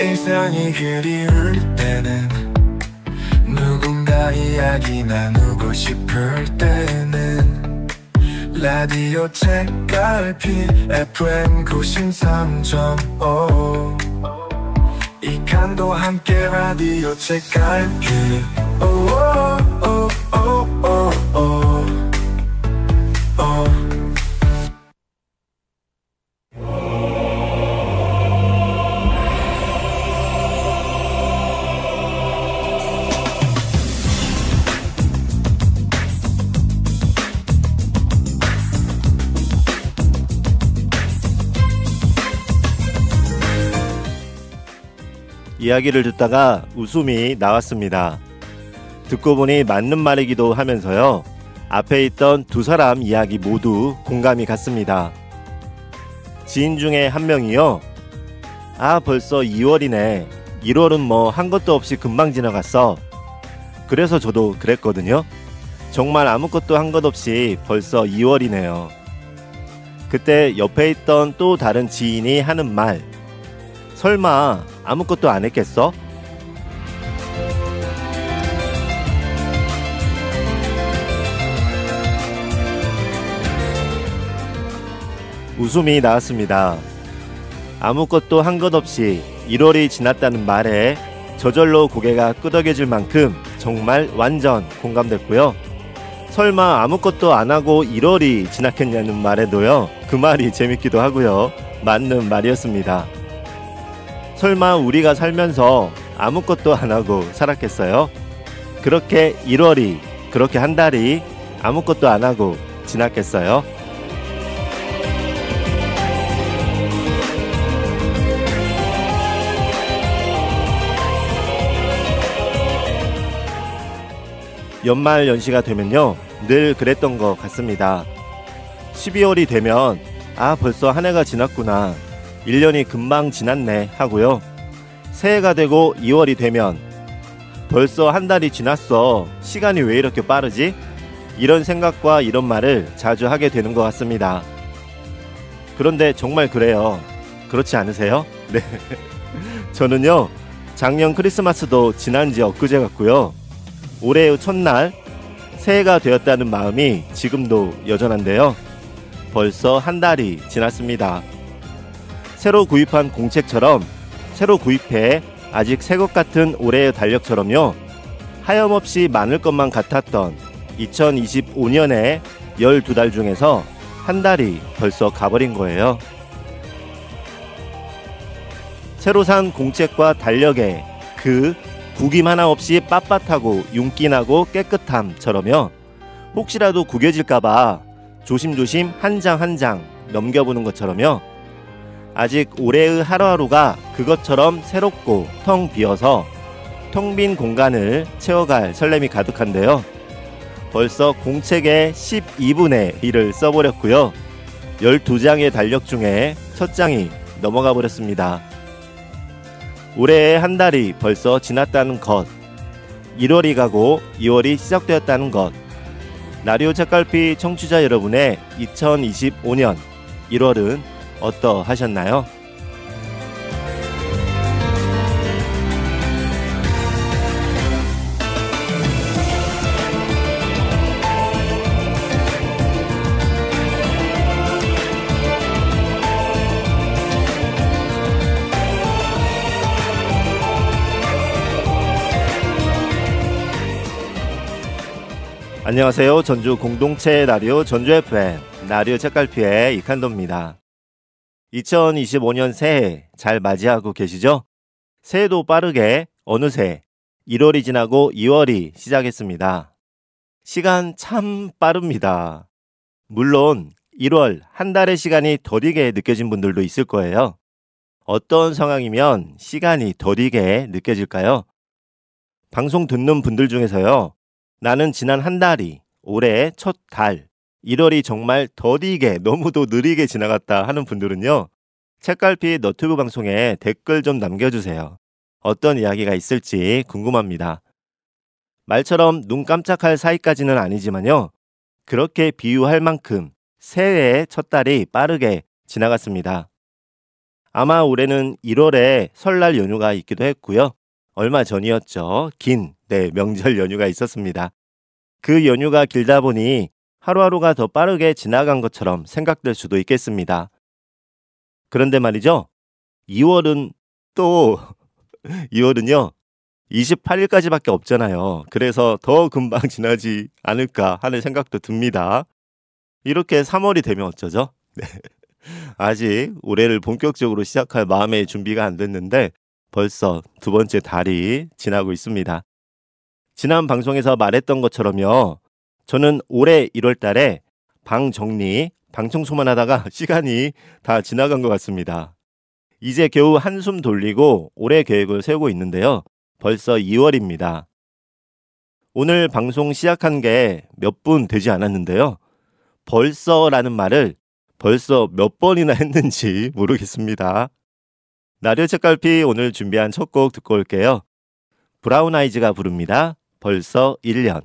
일상이 그리울 때는 누군가 이야기 나누고 싶을 때는 라디오 책갈피 FM 93.5 이칸도 함께 라디오 책갈피 이야기를 듣다가 웃음이 나왔습니다. 듣고 보니 맞는 말이기도 하면서요. 앞에 있던 두 사람 이야기 모두 공감이 갔습니다. 지인 중에 한 명이요. 아, 벌써 2월이네. 1월은 뭐 한 것도 없이 금방 지나갔어. 그래서 저도 그랬거든요. 정말 아무것도 한 것 없이 벌써 2월이네요. 그때 옆에 있던 또 다른 지인이 하는 말. 설마 아무것도 안 했겠어? 웃음이 나왔습니다. 아무것도 한 것 없이 1월이 지났다는 말에 저절로 고개가 끄덕여질 만큼 정말 완전 공감됐고요. 설마 아무것도 안 하고 1월이 지났겠냐는 말에도요. 그 말이 재밌기도 하고요. 맞는 말이었습니다. 설마 우리가 살면서 아무것도 안 하고 살았겠어요? 그렇게 1월이, 그렇게 한 달이 아무것도 안 하고 지났겠어요? 연말 연시가 되면요, 늘 그랬던 것 같습니다. 12월이 되면 아, 벌써 한 해가 지났구나, 1년이 금방 지났네 하고요. 새해가 되고 2월이 되면 벌써 한 달이 지났어, 시간이 왜 이렇게 빠르지? 이런 생각과 이런 말을 자주 하게 되는 것 같습니다. 그런데 정말 그래요. 그렇지 않으세요? 네. 저는요, 작년 크리스마스도 지난 지 엊그제 같고요. 올해의 첫날 새해가 되었다는 마음이 지금도 여전한데요. 벌써 한 달이 지났습니다. 새로 구입한 공책처럼 새로 구입해 아직 새 것 같은 올해의 달력처럼요. 하염없이 많을 것만 같았던 2025년의 12달 중에서 한 달이 벌써 가버린 거예요. 새로 산 공책과 달력에 그 구김 하나 없이 빳빳하고 윤기나고 깨끗함처럼요. 혹시라도 구겨질까봐 조심조심 한 장 한 장 넘겨보는 것처럼요. 아직 올해의 하루하루가 그것처럼 새롭고 텅 비어서 텅 빈 공간을 채워갈 설렘이 가득한데요. 벌써 공책의 12분의 1을 써버렸고요. 12장의 달력 중에 첫 장이 넘어가 버렸습니다. 올해의 한 달이 벌써 지났다는 것, 1월이 가고 2월이 시작되었다는 것, 라디오 책갈피 청취자 여러분의 2025년 1월은 어떠하셨나요? 안녕하세요. 전주 공동체 라디오 전주 FM 라디오 책갈피의 이칸도입니다. 2025년 새해 잘 맞이하고 계시죠? 새해도 빠르게 어느새 1월이 지나고 2월이 시작했습니다. 시간 참 빠릅니다. 물론 1월 한 달의 시간이 더디게 느껴진 분들도 있을 거예요. 어떤 상황이면 시간이 더디게 느껴질까요? 방송 듣는 분들 중에서요. 나는 지난 한 달이 올해의 첫 달, 1월이 정말 더디게 너무도 느리게 지나갔다 하는 분들은요. 책갈피 너튜브 방송에 댓글 좀 남겨주세요. 어떤 이야기가 있을지 궁금합니다. 말처럼 눈 깜짝할 사이까지는 아니지만요. 그렇게 비유할 만큼 새해의 첫 달이 빠르게 지나갔습니다. 아마 올해는 1월에 설날 연휴가 있기도 했고요. 얼마 전이었죠. 긴 명절 연휴가 있었습니다. 그 연휴가 길다 보니 하루하루가 더 빠르게 지나간 것처럼 생각될 수도 있겠습니다. 그런데 말이죠. 2월은 또 2월은요. 28일까지밖에 없잖아요. 그래서 더 금방 지나지 않을까 하는 생각도 듭니다. 이렇게 3월이 되면 어쩌죠? 네. 아직 올해를 본격적으로 시작할 마음의 준비가 안 됐는데 벌써 두 번째 달이 지나고 있습니다. 지난 방송에서 말했던 것처럼요. 저는 올해 1월 달에 방 정리, 방 청소만 하다가 시간이 다 지나간 것 같습니다. 이제 겨우 한숨 돌리고 올해 계획을 세우고 있는데요. 벌써 2월입니다. 오늘 방송 시작한 게 몇 분 되지 않았는데요. 벌써라는 말을 벌써 몇 번이나 했는지 모르겠습니다. 라디오 책갈피 오늘 준비한 첫 곡 듣고 올게요. 브라운 아이즈가 부릅니다. 벌써 1년.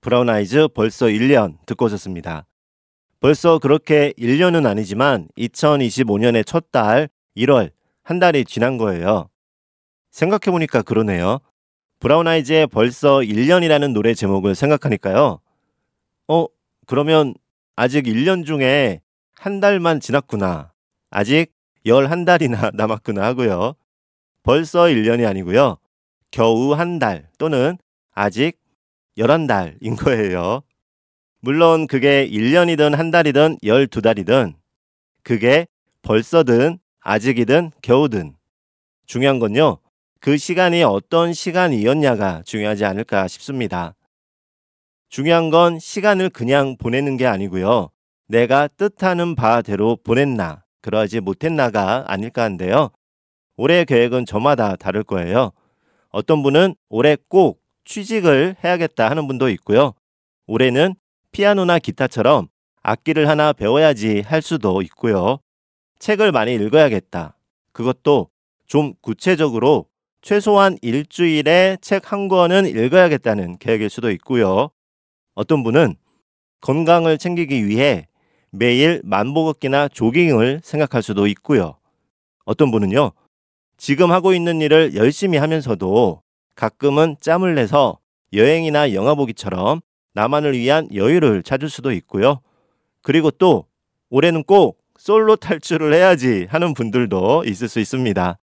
브라운 아이즈 벌써 1년 듣고 오셨습니다. 벌써 그렇게 1년은 아니지만 2025년의 첫 달 1월 한 달이 지난 거예요. 생각해보니까 그러네요. 브라운 아이즈의 벌써 1년이라는 노래 제목을 생각하니까요. 그러면 아직 1년 중에 한 달만 지났구나. 아직 11달이나 남았구나 하고요. 벌써 1년이 아니고요. 겨우 한 달 또는 아직 11달인 거예요. 물론 그게 1년이든 한 달이든 12달이든 그게 벌써든 아직이든 겨우든 중요한 건요. 그 시간이 어떤 시간이었냐가 중요하지 않을까 싶습니다. 중요한 건 시간을 그냥 보내는 게 아니고요. 내가 뜻하는 바대로 보냈나, 그러지 못했나가 아닐까 한데요. 올해 계획은 저마다 다를 거예요. 어떤 분은 올해 꼭 취직을 해야겠다 하는 분도 있고요. 올해는 피아노나 기타처럼 악기를 하나 배워야지 할 수도 있고요. 책을 많이 읽어야겠다. 그것도 좀 구체적으로 최소한 일주일에 책 한 권은 읽어야겠다는 계획일 수도 있고요. 어떤 분은 건강을 챙기기 위해 매일 만보 걷기나 조깅을 생각할 수도 있고요. 어떤 분은요. 지금 하고 있는 일을 열심히 하면서도 가끔은 짬을 내서 여행이나 영화 보기처럼 나만을 위한 여유를 찾을 수도 있고요. 그리고 또 올해는 꼭 솔로 탈출을 해야지 하는 분들도 있을 수 있습니다.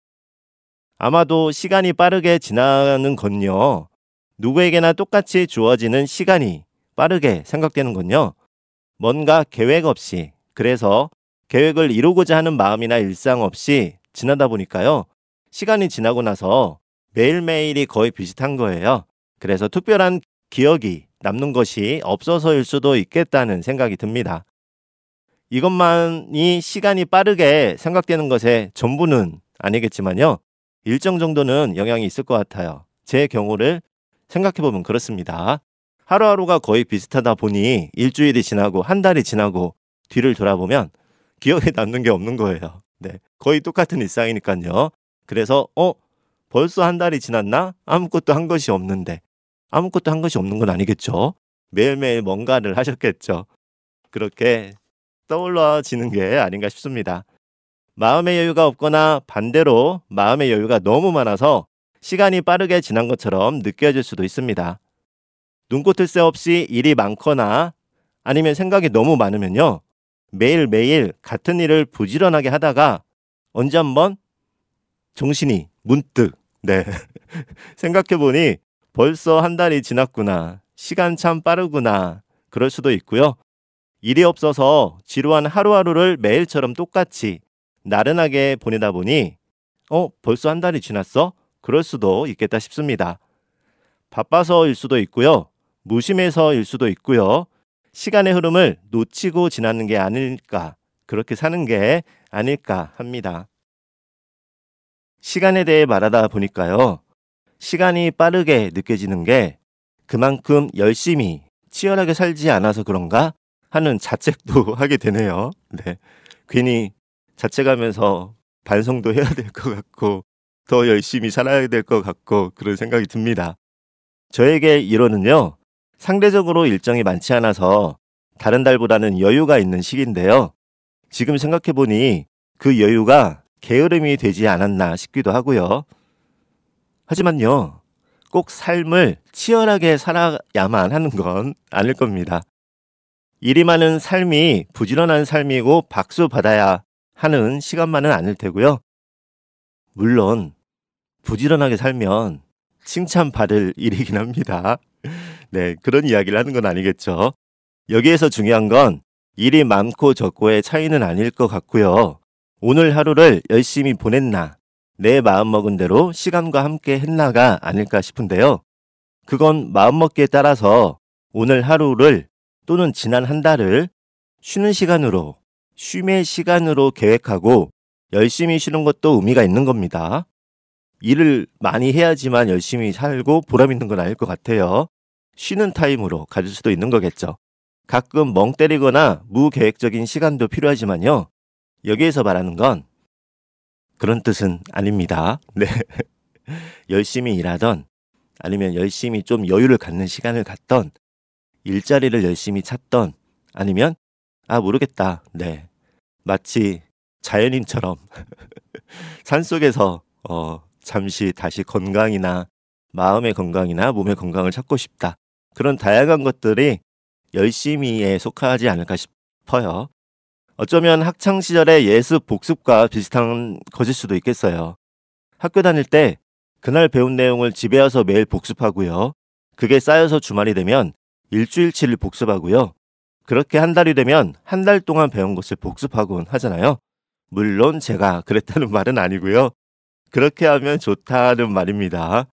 아마도 시간이 빠르게 지나는 건요. 누구에게나 똑같이 주어지는 시간이 빠르게 생각되는 건요. 뭔가 계획 없이, 그래서 계획을 이루고자 하는 마음이나 일상 없이 지나다 보니까요. 시간이 지나고 나서 매일매일이 거의 비슷한 거예요. 그래서 특별한 기억이 남는 것이 없어서일 수도 있겠다는 생각이 듭니다. 이것만이 시간이 빠르게 생각되는 것의 전부는 아니겠지만요. 일정 정도는 영향이 있을 것 같아요. 제 경우를 생각해보면 그렇습니다. 하루하루가 거의 비슷하다 보니 일주일이 지나고 한 달이 지나고 뒤를 돌아보면 기억에 남는 게 없는 거예요. 네, 거의 똑같은 일상이니까요. 그래서 벌써 한 달이 지났나? 아무것도 한 것이 없는데. 아무것도 한 것이 없는 건 아니겠죠. 매일매일 뭔가를 하셨겠죠. 그렇게 떠올라지는 게 아닌가 싶습니다. 마음의 여유가 없거나 반대로 마음의 여유가 너무 많아서 시간이 빠르게 지난 것처럼 느껴질 수도 있습니다. 눈꽃을 새 없이 일이 많거나 아니면 생각이 너무 많으면요. 매일매일 같은 일을 부지런하게 하다가 언제 한번 정신이 문득 생각해보니 벌써 한 달이 지났구나. 시간 참 빠르구나. 그럴 수도 있고요. 일이 없어서 지루한 하루하루를 매일처럼 똑같이 나른하게 보내다 보니 벌써 한 달이 지났어? 그럴 수도 있겠다 싶습니다. 바빠서일 수도 있고요. 무심해서일 수도 있고요. 시간의 흐름을 놓치고 지나는 게 아닐까, 그렇게 사는 게 아닐까 합니다. 시간에 대해 말하다 보니까요. 시간이 빠르게 느껴지는 게 그만큼 열심히 치열하게 살지 않아서 그런가 하는 자책도 하게 되네요. 네, 괜히 자책하면서 반성도 해야 될 것 같고 더 열심히 살아야 될 것 같고 그런 생각이 듭니다. 저에게 1월은요. 상대적으로 일정이 많지 않아서 다른 달보다는 여유가 있는 시기인데요. 지금 생각해보니 그 여유가 게으름이 되지 않았나 싶기도 하고요. 하지만요. 꼭 삶을 치열하게 살아야만 하는 건 아닐 겁니다. 일이 많은 삶이 부지런한 삶이고 박수 받아야 하는 시간만은 아닐 테고요. 물론 부지런하게 살면 칭찬받을 일이긴 합니다. 네, 그런 이야기를 하는 건 아니겠죠. 여기에서 중요한 건 일이 많고 적고의 차이는 아닐 것 같고요. 오늘 하루를 열심히 보냈나, 내 마음먹은 대로 시간과 함께 했나가 아닐까 싶은데요. 그건 마음먹기에 따라서 오늘 하루를 또는 지난 한 달을 쉬는 시간으로, 쉼의 시간으로 계획하고 열심히 쉬는 것도 의미가 있는 겁니다. 일을 많이 해야지만 열심히 살고 보람 있는 건 아닐 것 같아요. 쉬는 타임으로 가질 수도 있는 거겠죠. 가끔 멍 때리거나 무계획적인 시간도 필요하지만요. 여기에서 말하는 건 그런 뜻은 아닙니다. 네. 열심히 일하던 아니면 열심히 좀 여유를 갖는 시간을 갖던 일자리를 열심히 찾던 아니면 모르겠다. 네. 마치 자연인처럼 산속에서 잠시 다시 건강이나 마음의 건강이나 몸의 건강을 찾고 싶다. 그런 다양한 것들이 열심히에 속하지 않을까 싶어요. 어쩌면 학창시절의 예습 복습과 비슷한 것일 수도 있겠어요. 학교 다닐 때 그날 배운 내용을 집에 와서 매일 복습하고요. 그게 쌓여서 주말이 되면 일주일치를 복습하고요. 그렇게 한 달이 되면 한 달 동안 배운 것을 복습하곤 하잖아요. 물론 제가 그랬다는 말은 아니고요. 그렇게 하면 좋다는 말입니다.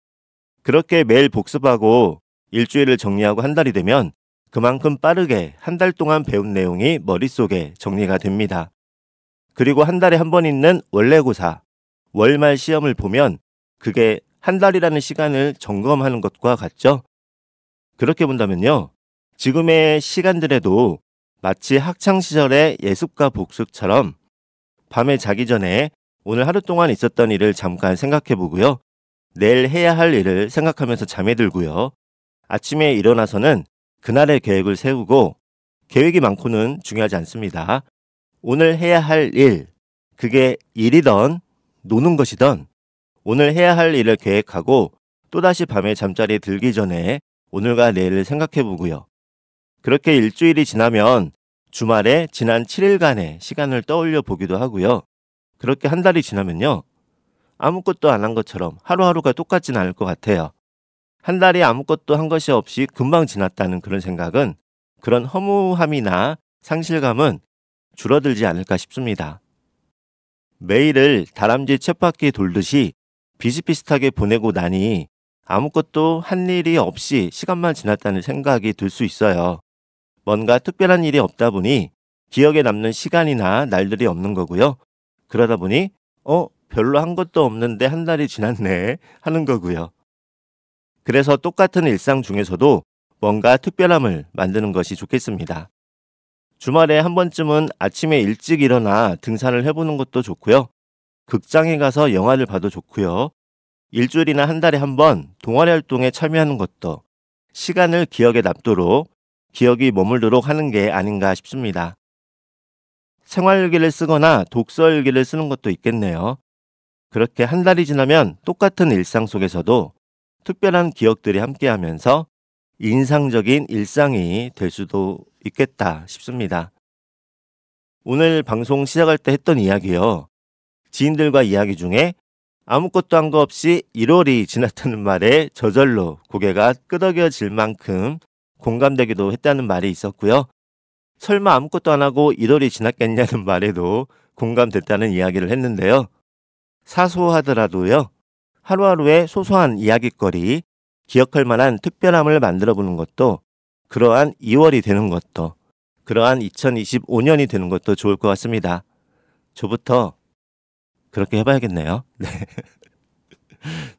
그렇게 매일 복습하고 일주일을 정리하고 한 달이 되면 그만큼 빠르게 한 달 동안 배운 내용이 머릿속에 정리가 됩니다. 그리고 한 달에 한 번 있는 원래고사, 월말 시험을 보면 그게 한 달이라는 시간을 점검하는 것과 같죠? 그렇게 본다면요. 지금의 시간들에도 마치 학창시절의 예습과 복습처럼 밤에 자기 전에 오늘 하루 동안 있었던 일을 잠깐 생각해 보고요. 내일 해야 할 일을 생각하면서 잠에 들고요. 아침에 일어나서는 그날의 계획을 세우고 계획이 많고는 중요하지 않습니다. 오늘 해야 할 일, 그게 일이든 노는 것이든 오늘 해야 할 일을 계획하고 또다시 밤에 잠자리에 들기 전에 오늘과 내일을 생각해 보고요. 그렇게 일주일이 지나면 주말에 지난 7일간의 시간을 떠올려 보기도 하고요. 그렇게 한 달이 지나면요. 아무것도 안 한 것처럼 하루하루가 똑같진 않을 것 같아요. 한 달이 아무것도 한 것이 없이 금방 지났다는 그런 생각은, 그런 허무함이나 상실감은 줄어들지 않을까 싶습니다. 매일을 다람쥐 쳇바퀴 돌듯이 비슷비슷하게 보내고 나니 아무것도 한 일이 없이 시간만 지났다는 생각이 들 수 있어요. 뭔가 특별한 일이 없다 보니 기억에 남는 시간이나 날들이 없는 거고요. 그러다 보니 별로 한 것도 없는데 한 달이 지났네 하는 거고요. 그래서 똑같은 일상 중에서도 뭔가 특별함을 만드는 것이 좋겠습니다. 주말에 한 번쯤은 아침에 일찍 일어나 등산을 해보는 것도 좋고요. 극장에 가서 영화를 봐도 좋고요. 일주일이나 한 달에 한 번 동아리 활동에 참여하는 것도 시간을 기억에 남도록, 기억이 머물도록 하는 게 아닌가 싶습니다. 생활일기를 쓰거나 독서일기를 쓰는 것도 있겠네요. 그렇게 한 달이 지나면 똑같은 일상 속에서도 특별한 기억들이 함께하면서 인상적인 일상이 될 수도 있겠다 싶습니다. 오늘 방송 시작할 때 했던 이야기요. 지인들과 이야기 중에 아무것도 한 거 없이 1월이 지났다는 말에 저절로 고개가 끄덕여질 만큼 공감되기도 했다는 말이 있었고요. 설마 아무것도 안 하고 1월이 지났겠냐는 말에도 공감됐다는 이야기를 했는데요. 사소하더라도요. 하루하루의 소소한 이야깃거리, 기억할 만한 특별함을 만들어보는 것도, 그러한 2월이 되는 것도, 그러한 2025년이 되는 것도 좋을 것 같습니다. 저부터 그렇게 해봐야겠네요. 네.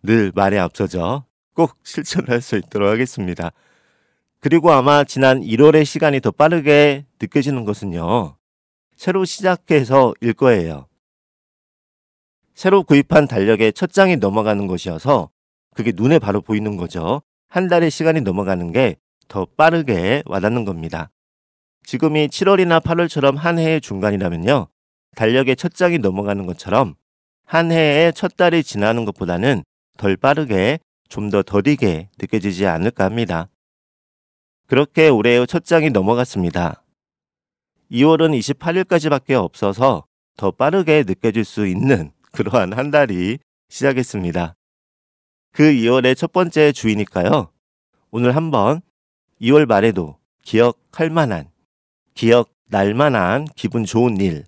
늘 말에 앞서죠. 꼭 실천할 수 있도록 하겠습니다. 그리고 아마 지난 1월의 시간이 더 빠르게 느껴지는 것은요. 새로 시작해서일 거예요. 새로 구입한 달력에 첫 장이 넘어가는 것이어서 그게 눈에 바로 보이는 거죠. 한 달의 시간이 넘어가는 게 더 빠르게 와닿는 겁니다. 지금이 7월이나 8월처럼 한 해의 중간이라면요. 달력에 첫 장이 넘어가는 것처럼 한 해의 첫 달이 지나는 것보다는 덜 빠르게, 좀 더 더디게 느껴지지 않을까 합니다. 그렇게 올해의 첫 장이 넘어갔습니다. 2월은 28일까지밖에 없어서 더 빠르게 느껴질 수 있는 그러한 한 달이 시작했습니다. 그 2월의 첫 번째 주이니까요. 오늘 한번 2월 말에도 기억할 만한, 기억 날 만한 기분 좋은 일,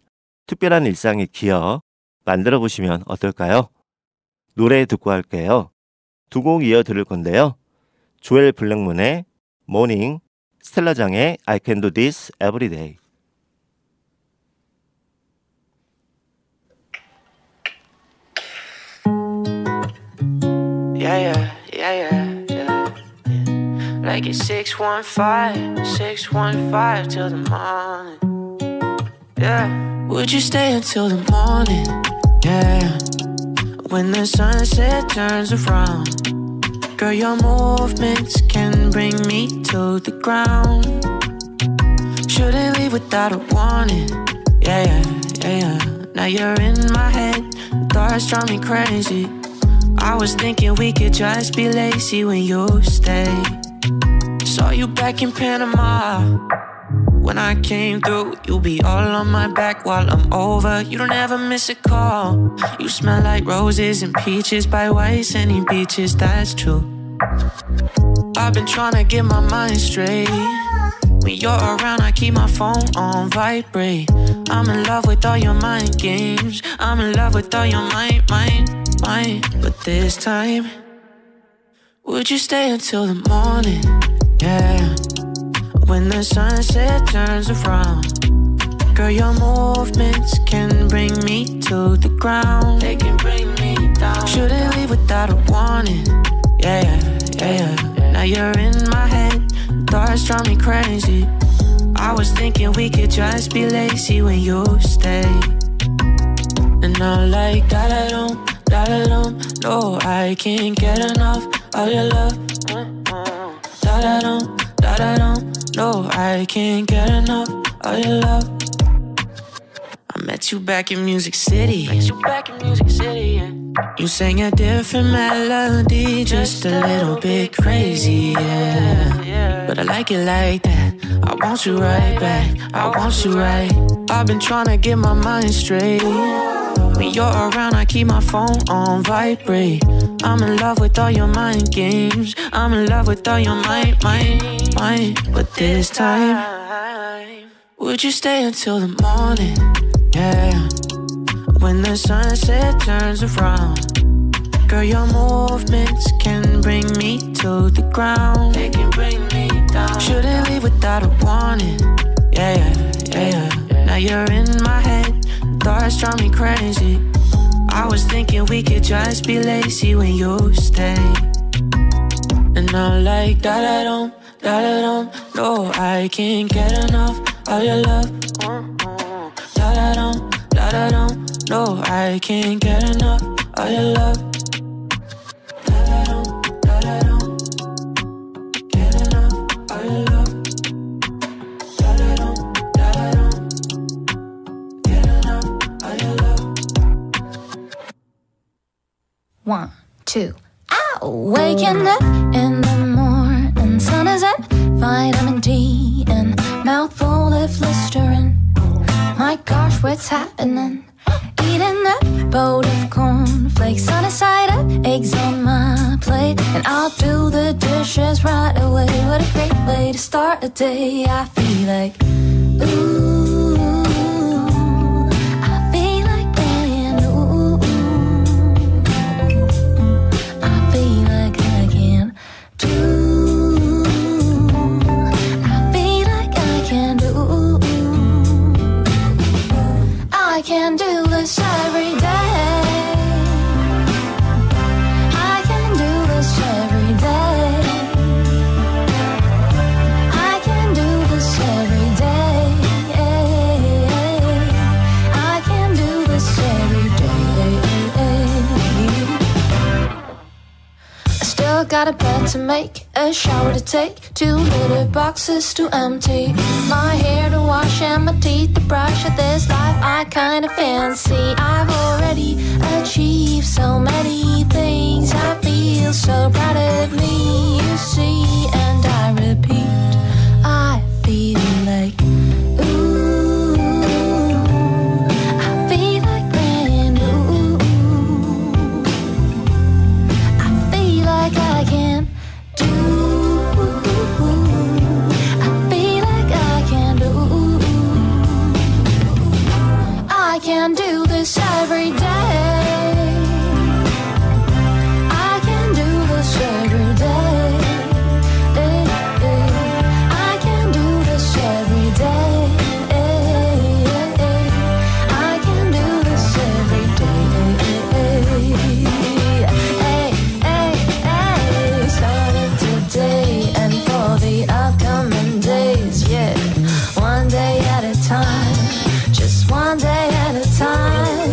특별한 일상의 기억 만들어 보시면 어떨까요? 노래 듣고 할게요. 두 곡 이어 들을 건데요. 조엘 블랙문의 모닝, 스텔라장의 I can do this every day. Like it's 615 till the morning. Yeah. Would you stay until the morning? Yeah. When the sunset turns around, girl, your movements can bring me to the ground. Shouldn't leave without a warning. Yeah. Now you're in my head, thoughts drive me crazy. I was thinking we could just be lazy when you stay. Saw you back in Panama. When I came through, you'll be all on my back while I'm over. You don't ever miss a call. You smell like roses and peaches by white sandy beaches, that's true. I've been trying to get my mind straight. When you're around, I keep my phone on vibrate. I'm in love with all your mind games. I'm in love with all your mind. But this time, would you stay until the morning? Yeah. When the sunset turns around, girl, your movements can bring me to the ground. They can bring me down. Shouldn't leave without a warning. Yeah. Now you're in my head, thoughts drive me crazy. I was thinking we could just be lazy when you stay. And I'm like, da-da-dum. No, I can't get enough of your love. Da-da-dum. No, I can't get enough of your love. I met you back in Music City. You sang a different melody, just a little bit crazy, yeah. But I like it like that. I want you right back. I've been trying to get my mind straight. When you're around, I keep my phone on vibrate. I'm in love with all your mind games. I'm in love with all your mind. But this time, would you stay until the morning? Yeah. When the sunset turns around, girl, your movements can bring me to the ground. They can bring me down. Shouldn't leave without a warning. Yeah. Now you're in my head, thoughts drive me crazy. I was thinking we could just be lazy when you stay. And I'm like, da-da-dum. No, I can't get enough of your love. Da-da-dum. No, I can't get enough of your love. Da-da-dum. Get enough of your love. Da-da-dum. Get enough of your love. 1, 2, ow! Waking up in the morning, sun is up, vitamin D and mouthful of Listerine. My gosh, what's happening? Eating a bowl of cornflakes on a side of eggs on my plate, and I'll do the dishes right away. What a great way to start a day. I feel like, ooh, I feel like playing, ooh, I feel like I can do, I feel like I can do, I can do this every day. I can do this every day. I can do this every day. I can do this every day. I still got a bed to make, a shower to take, 2 litter boxes to empty, my hair to wash and my teeth to brush. At this life I kinda fancy. I've already achieved so many things. I feel so proud of me, you see, and I repeat, I feel like, ooh, I feel like brand new. I feel like I can do, I feel like I can do, I can do this every day. I can do this every day. I can do this every day. I can do this every day. Started today and for the upcoming days, yeah. One day at a time, just one day at a time.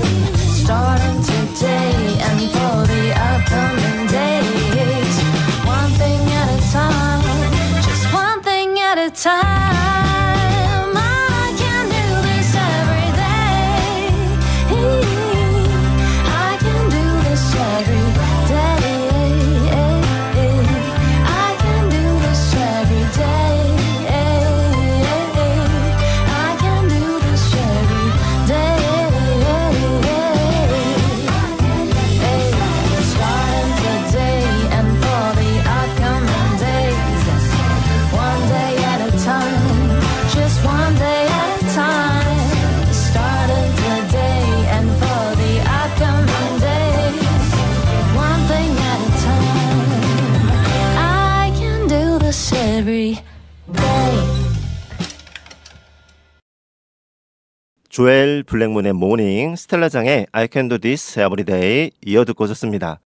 조엘 블랙문의 모닝, 스텔라장의 I can do this every day 이어 듣고 오셨습니다.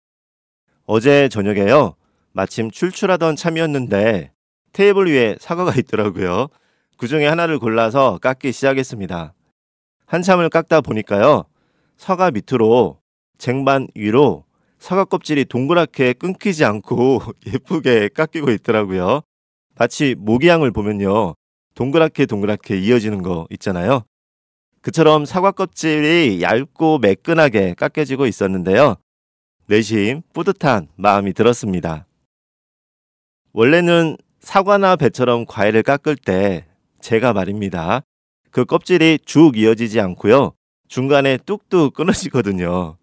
어제 저녁에요. 마침 출출하던 참이었는데 테이블 위에 사과가 있더라고요. 그 중에 하나를 골라서 깎기 시작했습니다. 한참을 깎다 보니까요. 사과 밑으로 쟁반 위로 사과 껍질이 동그랗게 끊기지 않고 예쁘게 깎이고 있더라고요. 마치 모기향을 보면요. 동그랗게 이어지는 거 있잖아요. 그처럼 사과 껍질이 얇고 매끈하게 깎여지고 있었는데요. 내심 뿌듯한 마음이 들었습니다. 원래는 사과나 배처럼 과일을 깎을 때 제가 말입니다. 그 껍질이 쭉 이어지지 않고요. 중간에 뚝뚝 끊어지거든요.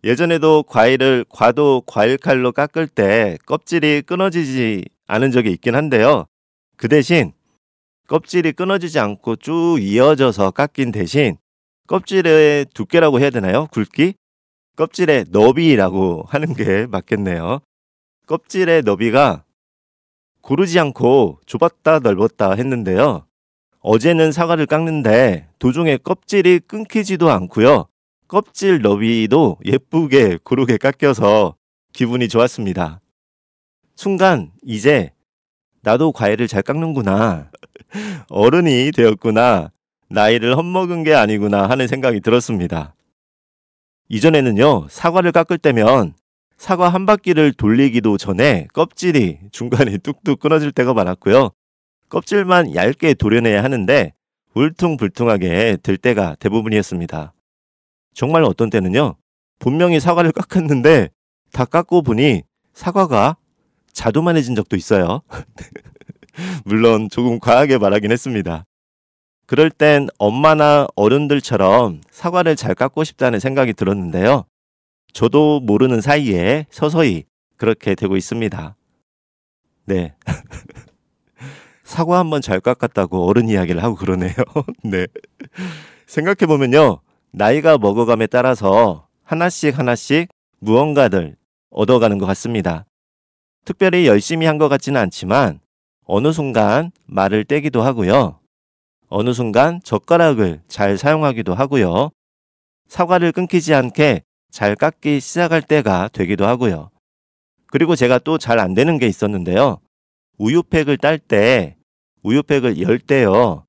예전에도 과일을 과도 과일 칼로 깎을 때 껍질이 끊어지지 않은 적이 있긴 한데요. 그 대신 껍질이 끊어지지 않고 쭉 이어져서 깎인 대신 껍질의 두께라고 해야 되나요? 굵기? 껍질의 너비라고 하는 게 맞겠네요. 껍질의 너비가 고르지 않고 좁았다 넓었다 했는데요. 어제는 사과를 깎는데 도중에 껍질이 끊기지도 않고요. 껍질 너비도 예쁘게 고르게 깎여서 기분이 좋았습니다. 순간 이제 나도 과일을 잘 깎는구나. 어른이 되었구나. 나이를 헛먹은 게 아니구나 하는 생각이 들었습니다. 이전에는요. 사과를 깎을 때면 사과 한 바퀴를 돌리기도 전에 껍질이 중간에 뚝뚝 끊어질 때가 많았고요. 껍질만 얇게 도려내야 하는데 울퉁불퉁하게 될 때가 대부분이었습니다. 정말 어떤 때는요. 분명히 사과를 깎았는데 다 깎고 보니 사과가 자두만해진 적도 있어요. 물론 조금 과하게 말하긴 했습니다. 그럴 땐 엄마나 어른들처럼 사과를 잘 깎고 싶다는 생각이 들었는데요. 저도 모르는 사이에 서서히 그렇게 되고 있습니다. 네. 사과 한번 잘 깎았다고 어른 이야기를 하고 그러네요. 네. 생각해보면요. 나이가 먹어감에 따라서 하나씩 무언가들 얻어가는 것 같습니다. 특별히 열심히 한 것 같지는 않지만 어느 순간 말을 떼기도 하고요. 어느 순간 젓가락을 잘 사용하기도 하고요. 사과를 끊기지 않게 잘 깎기 시작할 때가 되기도 하고요. 그리고 제가 또 잘 안 되는 게 있었는데요. 우유팩을 딸 때, 우유팩을 열 때요.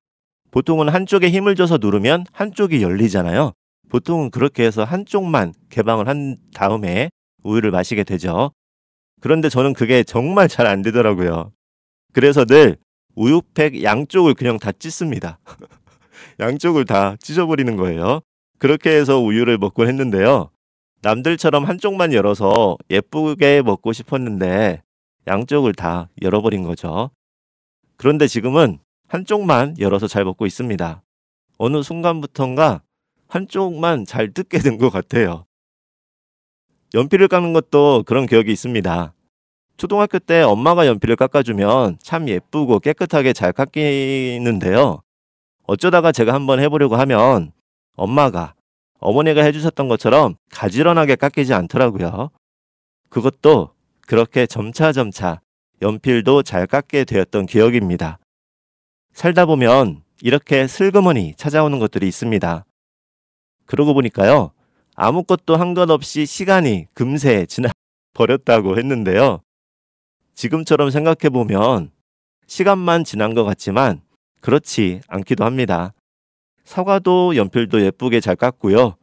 보통은 한쪽에 힘을 줘서 누르면 한쪽이 열리잖아요. 보통은 그렇게 해서 한쪽만 개방을 한 다음에 우유를 마시게 되죠. 그런데 저는 그게 정말 잘 안 되더라고요. 그래서 늘 우유팩 양쪽을 그냥 다 찢습니다. 양쪽을 다 찢어버리는 거예요. 그렇게 해서 우유를 먹곤 했는데요. 남들처럼 한쪽만 열어서 예쁘게 먹고 싶었는데 양쪽을 다 열어버린 거죠. 그런데 지금은 한쪽만 열어서 잘 먹고 있습니다. 어느 순간부턴가 한쪽만 잘 뜯게 된 것 같아요. 연필을 깎는 것도 그런 기억이 있습니다. 초등학교 때 엄마가 연필을 깎아주면 참 예쁘고 깨끗하게 잘 깎이는데요. 어쩌다가 제가 한번 해보려고 하면 어머니가 해주셨던 것처럼 가지런하게 깎이지 않더라고요. 그것도 그렇게 점차 연필도 잘 깎게 되었던 기억입니다. 살다 보면 이렇게 슬그머니 찾아오는 것들이 있습니다. 그러고 보니까요. 아무것도 한 것 없이 시간이 금세 지나버렸다고 했는데요. 지금처럼 생각해보면 시간만 지난 것 같지만 그렇지 않기도 합니다. 사과도 연필도 예쁘게 잘 깎고요.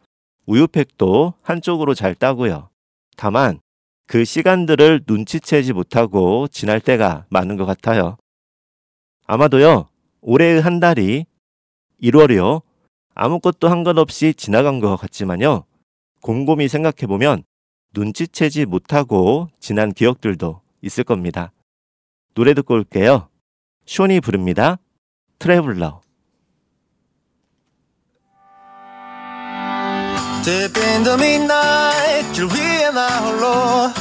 우유팩도 한쪽으로 잘 따고요. 다만 그 시간들을 눈치채지 못하고 지날 때가 많은 것 같아요. 아마도요. 올해의 한 달이 1월이요. 아무것도 한 것 없이 지나간 것 같지만요. 곰곰이 생각해보면 눈치채지 못하고 지난 기억들도 있을 겁니다. 노래 듣고 올게요. 쇼니 부릅니다. 트래블러. Deep in the midnight 길 위에 나 홀로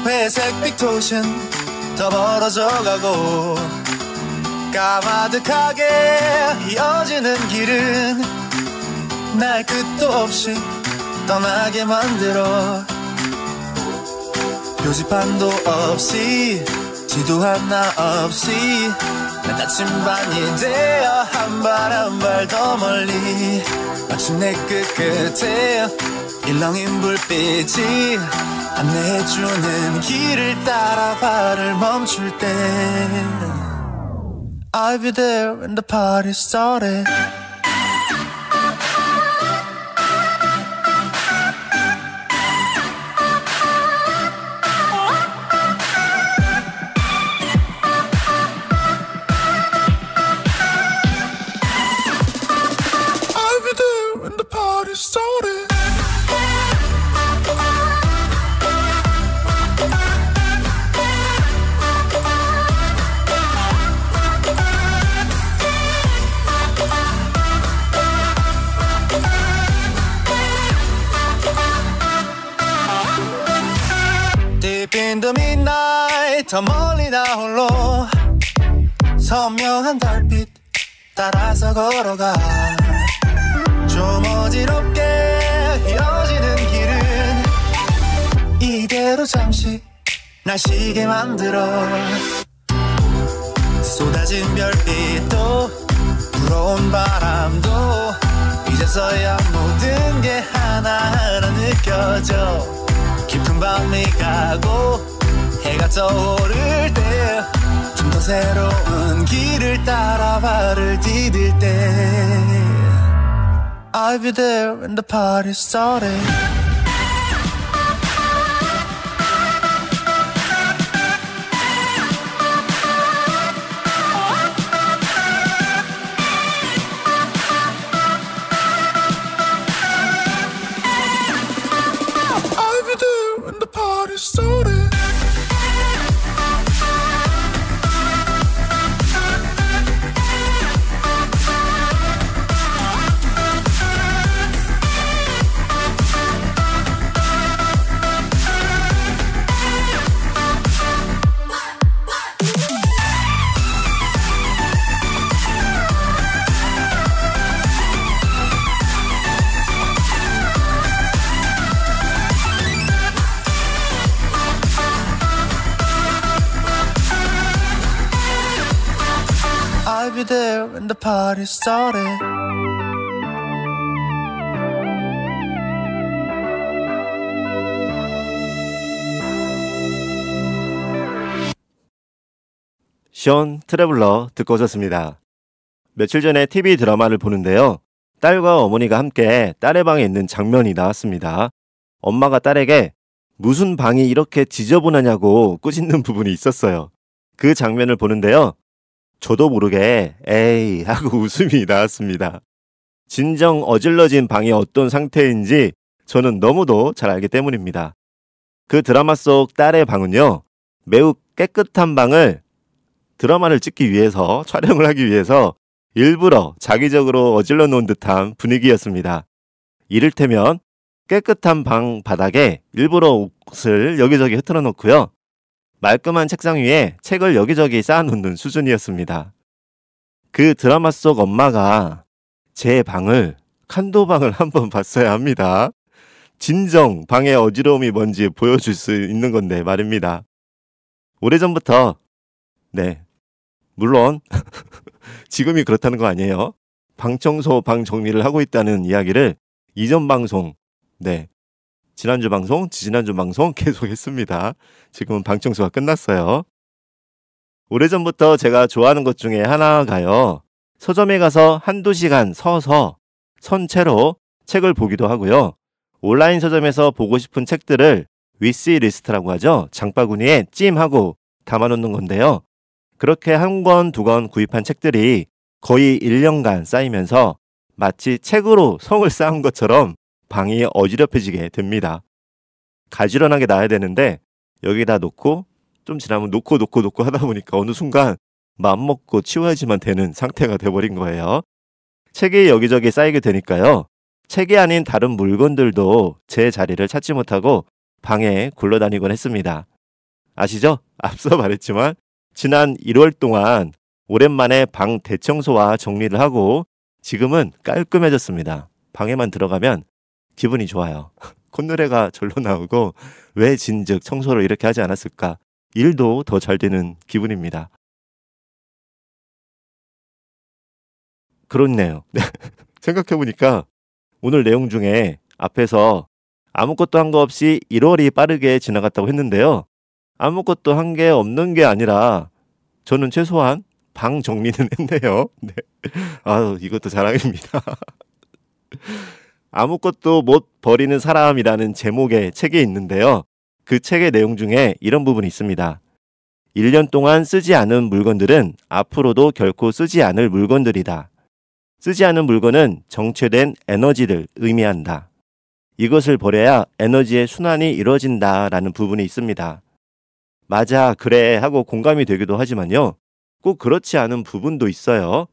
회색 빅토션 더 멀어져 가고 까마득하게 이어지는 길은 날 끝도 없이 떠나게 만들어 표지판도 없이 지도 하나 없이 난 나침반이 되어 한 발 한 발 더 멀리 마침내 끝끝에 일렁인 불빛이 안내해주는 길을 따라 발을 멈출 때 I'll be there when the party started I'll be there when the party started Deep in the midnight 더 멀리 나 홀로 선명한 달빛 따라서 걸어가 좀 어지럽게 이어지는 길은 이대로 잠시 날 쉬게 만들어 쏟아진 별빛도 불어온 바람도 이제서야 모든 게 하나하나 느껴져 깊은 밤이 가고 해가 떠오를 때 좀 더 새로운 길을 따라 발을 디딜 때 I'll be there when the party started I'll be there when the party started I'll be there when the party started 션 트래블러 듣고 오셨습니다. 며칠 전에 TV 드라마를 보는데요. 딸과 어머니가 함께 딸의 방에 있는 장면이 나왔습니다. 엄마가 딸에게 무슨 방이 이렇게 지저분하냐고 꾸짖는 부분이 있었어요. 그 장면을 보는데요. 저도 모르게 에이 하고 웃음이 나왔습니다. 진정 어질러진 방이 어떤 상태인지 저는 너무도 잘 알기 때문입니다. 그 드라마 속 딸의 방은요. 매우 깨끗한 방을 드라마를 찍기 위해서 촬영을 하기 위해서 일부러 자기적으로 어질러 놓은 듯한 분위기였습니다. 이를테면 깨끗한 방 바닥에 일부러 옷을 여기저기 흐트러 놓고요. 말끔한 책상 위에 책을 여기저기 쌓아놓는 수준이었습니다. 그 드라마 속 엄마가 제 방을 칸도방을 한번 봤어야 합니다. 진정 방의 어지러움이 뭔지 보여줄 수 있는 건데 말입니다. 오래전부터 물론 지금이 그렇다는 거 아니에요. 방 청소, 방 정리를 하고 있다는 이야기를 이전 방송, 지난주 방송, 지지난주 방송 계속 했습니다. 지금은 방 청소가 끝났어요. 오래전부터 제가 좋아하는 것 중에 하나가요. 서점에 가서 한두 시간 서서 선채로 책을 보기도 하고요. 온라인 서점에서 보고 싶은 책들을 위시리스트라고 하죠. 장바구니에 찜하고 담아놓는 건데요. 그렇게 한 권, 두 권 구입한 책들이 거의 1년간 쌓이면서 마치 책으로 성을 쌓은 것처럼 방이 어지럽혀지게 됩니다. 가지런하게 놔야 되는데 여기다 놓고 좀 지나면 놓고 하다 보니까 어느 순간 맘먹고 치워야지만 되는 상태가 돼버린 거예요. 책이 여기저기 쌓이게 되니까요. 책이 아닌 다른 물건들도 제 자리를 찾지 못하고 방에 굴러다니곤 했습니다. 아시죠? 앞서 말했지만 지난 1월 동안 오랜만에 방 대청소와 정리를 하고 지금은 깔끔해졌습니다. 방에만 들어가면 기분이 좋아요. 콧노래가 절로 나오고 왜 진즉 청소를 이렇게 하지 않았을까? 일도 더 잘 되는 기분입니다. 그렇네요. 생각해보니까 오늘 내용 중에 앞에서 아무것도 한 거 없이 1월이 빠르게 지나갔다고 했는데요. 아무것도 한 게 없는 게 아니라 저는 최소한 방 정리는 했네요. 네. 아유, 이것도 자랑입니다. 아무것도 못 버리는 사람이라는 제목의 책이 있는데요. 그 책의 내용 중에 이런 부분이 있습니다. 1년 동안 쓰지 않은 물건들은 앞으로도 결코 쓰지 않을 물건들이다. 쓰지 않은 물건은 정체된 에너지를 의미한다. 이것을 버려야 에너지의 순환이 이루어진다 라는 부분이 있습니다. 맞아, 그래 하고 공감이 되기도 하지만요. 꼭 그렇지 않은 부분도 있어요.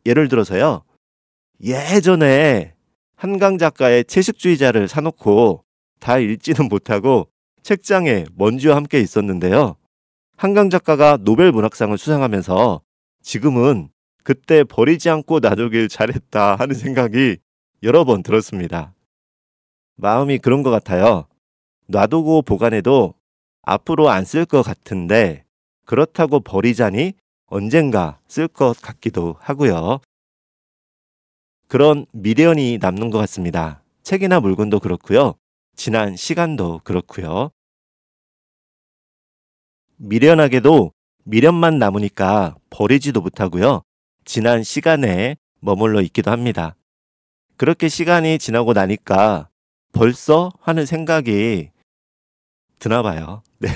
예를 들어서요. 예전에 한강 작가의 채식주의자를 사놓고 다 읽지는 못하고 책장에 먼지와 함께 있었는데요. 한강 작가가 노벨 문학상을 수상하면서 지금은 그때 버리지 않고 놔두길 잘했다 하는 생각이 여러 번 들었습니다. 마음이 그런 것 같아요. 놔두고 보관해도 앞으로 안 쓸 것 같은데 그렇다고 버리자니 언젠가 쓸 것 같기도 하고요. 그런 미련이 남는 것 같습니다. 책이나 물건도 그렇고요. 지난 시간도 그렇고요. 미련하게도 미련만 남으니까 버리지도 못하고요. 지난 시간에 머물러 있기도 합니다. 그렇게 시간이 지나고 나니까 벌써 하는 생각이 드나 봐요. 네.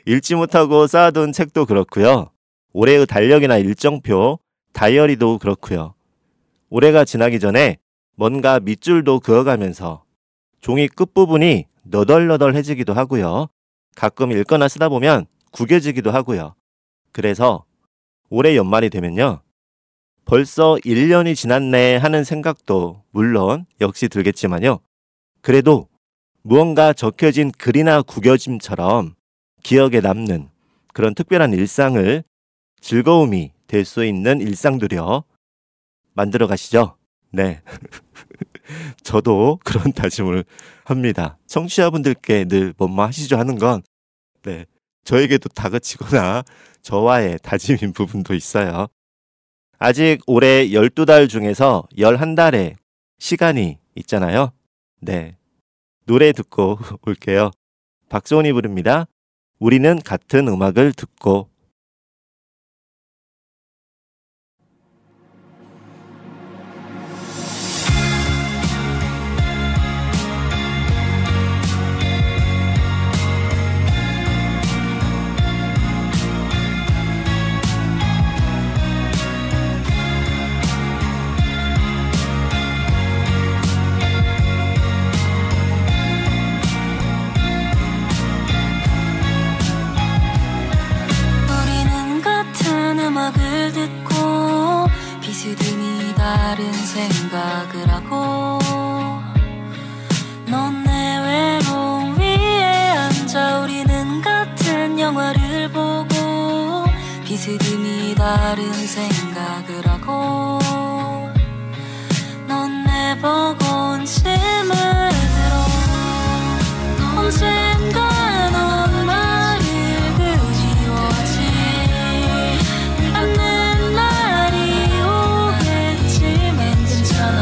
읽지 못하고 쌓아둔 책도 그렇고요. 올해의 달력이나 일정표, 다이어리도 그렇고요. 올해가 지나기 전에 뭔가 밑줄도 그어가면서 종이 끝부분이 너덜너덜해지기도 하고요. 가끔 읽거나 쓰다 보면 구겨지기도 하고요. 그래서 올해 연말이 되면요. 벌써 1년이 지났네 하는 생각도 물론 역시 들겠지만요. 그래도 무언가 적혀진 글이나 구겨짐처럼 기억에 남는 그런 특별한 일상을 즐거움이 될 수 있는 일상들이요. 만들어 가시죠. 네. 저도 그런 다짐을 합니다. 청취자분들께 늘 뭐뭐 하시죠 하는 건 네, 저에게도 다그치거나 저와의 다짐인 부분도 있어요. 아직 올해 12달 중에서 11달의 시간이 있잖아요. 네. 노래 듣고 올게요. 박소은이 부릅니다. 우리는 같은 음악을 듣고. 음악을 듣고 비스듬히 다른 생각을 하고 넌 내 외로움 위에 앉아 우리는 같은 영화를 보고 비스듬히 다른 생각을 하고 넌 내 버거운침을 들어 언젠가 넌 나를 그리워하지 않는 날이 오겠지만 괜찮아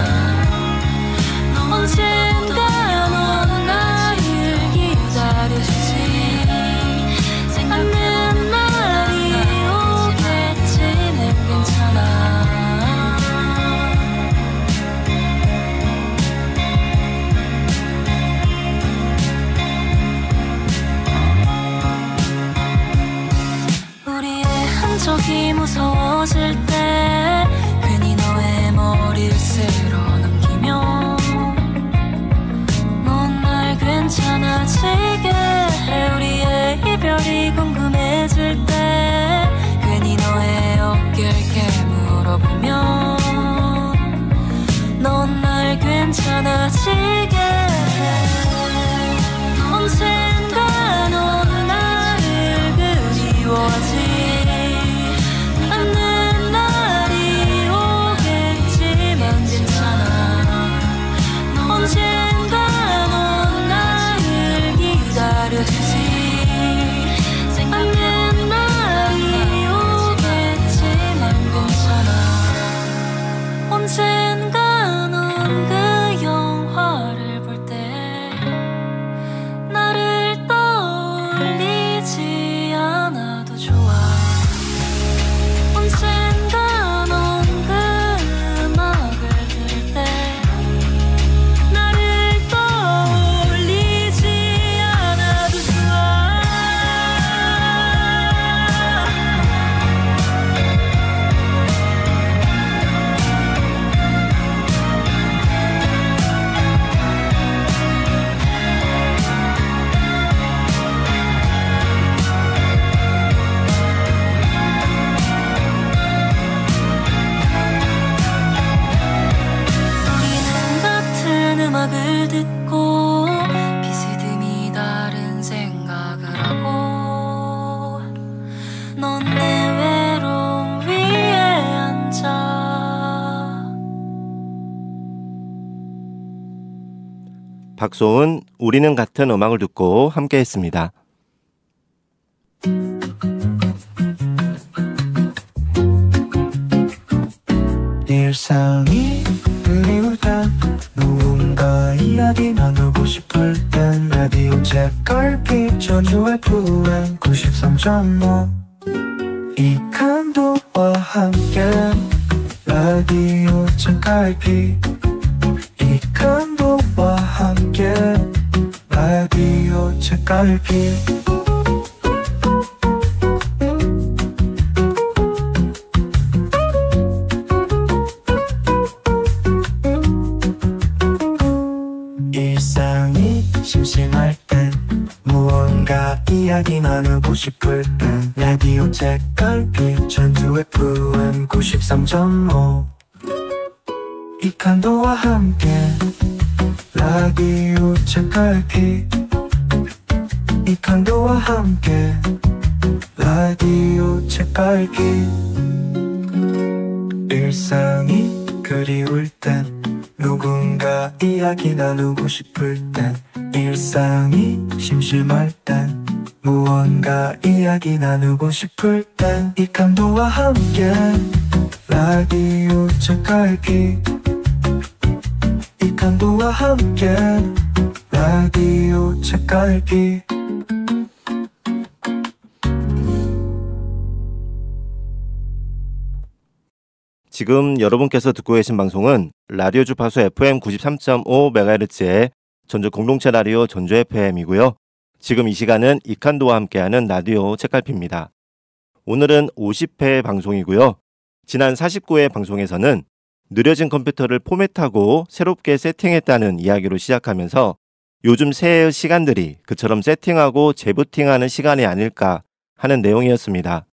언젠가 넌 나를 기다려주지 않는 날이 오겠지만 괜찮아 우리의 흔적이 무서워질 때 괜히 너의 머리를 쓸어 넘기며 넌 날 괜찮아지게 해 우리의 이별이 궁금해질 때 괜히 너의 어깨를 깨물어보며 넌 날 괜찮아지게 해 언젠가 넌 나를 그리워하지 않는 날이 오겠지만 괜찮아 언젠가 넌 나를 기다려주지 않는 날이 오겠지만 괜찮아 박소은 우리는 같은 음악을 듣고 함께 했습니다. 일상이 그리울 땐 누군가 이야기 나누고 싶을 땐 라디오 책갈피 전주 FM 93.5 이칸도와 함께 라디오 책갈피 이칸도와 함께 라디오 책갈피 일상이 심심할 땐 무언가 이야기 나누고 싶을 땐 라디오 책갈피 전주 FM 93.5 이칸도와 함께 라디오 책갈피 이칸도와 함께 라디오 책갈피 일상이 그리울 땐 누군가 이야기 나누고 싶을 땐 일상이 심심할 땐 무언가 이야기 나누고 싶을 땐 이칸도와 함께 라디오 책갈피 이칸도와 함께 라디오 책갈피 지금 여러분께서 듣고 계신 방송은 라디오 주파수 FM 93.5MHz의 전주 공동체 라디오 전주 FM이고요. 지금 이 시간은 이칸도와 함께하는 라디오 책갈피입니다. 오늘은 50회 방송이고요. 지난 49회 방송에서는 느려진 컴퓨터를 포맷하고 새롭게 세팅했다는 이야기로 시작하면서 요즘 새해의 시간들이 그처럼 세팅하고 재부팅하는 시간이 아닐까 하는 내용이었습니다.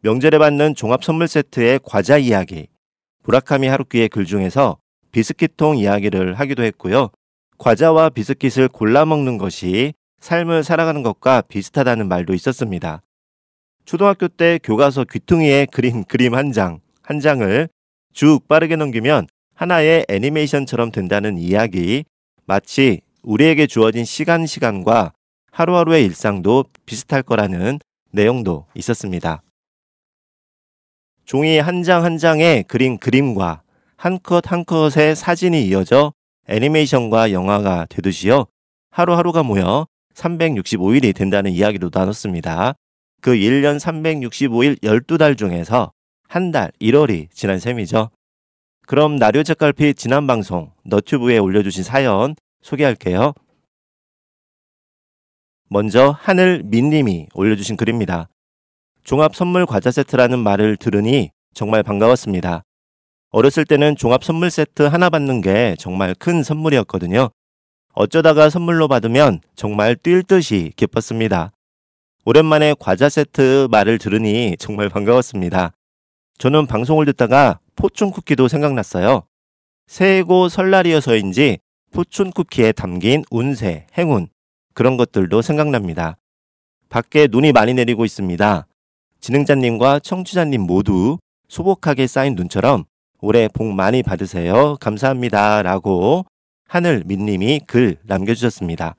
명절에 받는 종합 선물 세트의 과자 이야기, 무라카미 하루키의 글 중에서 비스킷통 이야기를 하기도 했고요. 과자와 비스킷을 골라 먹는 것이 삶을 살아가는 것과 비슷하다는 말도 있었습니다. 초등학교 때 교과서 귀퉁이에 그린 그림 한 장을 쭉 빠르게 넘기면 하나의 애니메이션처럼 된다는 이야기, 마치 우리에게 주어진 시간과 하루하루의 일상도 비슷할 거라는 내용도 있었습니다. 종이 한 장 한 장에 그린 그림과 한 컷 한 컷의 사진이 이어져 애니메이션과 영화가 되듯이요. 하루하루가 모여 365일이 된다는 이야기도 나눴습니다. 그 1년 365일 12달 중에서 한 달 1월이 지난 셈이죠. 그럼 라디오 책갈피 지난 방송 너튜브에 올려주신 사연 소개할게요. 먼저 하늘민님이 올려주신 글입니다. 종합 선물 과자 세트라는 말을 들으니 정말 반가웠습니다. 어렸을 때는 종합 선물 세트 하나 받는 게 정말 큰 선물이었거든요. 어쩌다가 선물로 받으면 정말 뛸 듯이 기뻤습니다. 오랜만에 과자 세트 말을 들으니 정말 반가웠습니다. 저는 방송을 듣다가 포춘 쿠키도 생각났어요. 새해고 설날이어서인지 포춘 쿠키에 담긴 운세, 행운 그런 것들도 생각납니다. 밖에 눈이 많이 내리고 있습니다. 진행자님과 청취자님 모두 소복하게 쌓인 눈처럼 올해 복 많이 받으세요. 감사합니다. 라고 하늘민님이 글 남겨주셨습니다.